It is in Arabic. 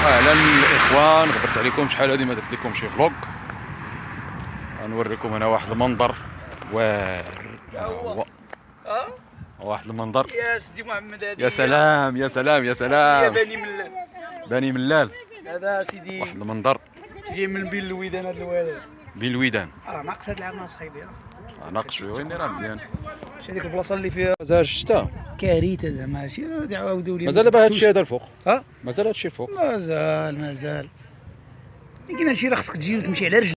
اهلا الاخوان، غبرت عليكم شحال هادي ما درت لكم شي فلوق. غنوريكم انا واحد المنظر واعر. هو واحد المنظر. يا سيدي محمد هذه يا سلام يا سلام يا سلام. بني ملال. بني ملال. هذا سيدي واحد المنظر جاي من بين الويدان. هذا الوالد بين الويدان. راه ناقص هذا العام اصاحبي. ناقص شويه وين راه مزيان. شتي هذيك البلاصه اللي فيها مازال الشتا، كارثه زعما ماشي تعاودوا لي. مازال دابا هادشي هذا الفوق. ها مازال هادشي الفوق. مازال لكن هادشي راه خصك تجي وتمشي على رجلك.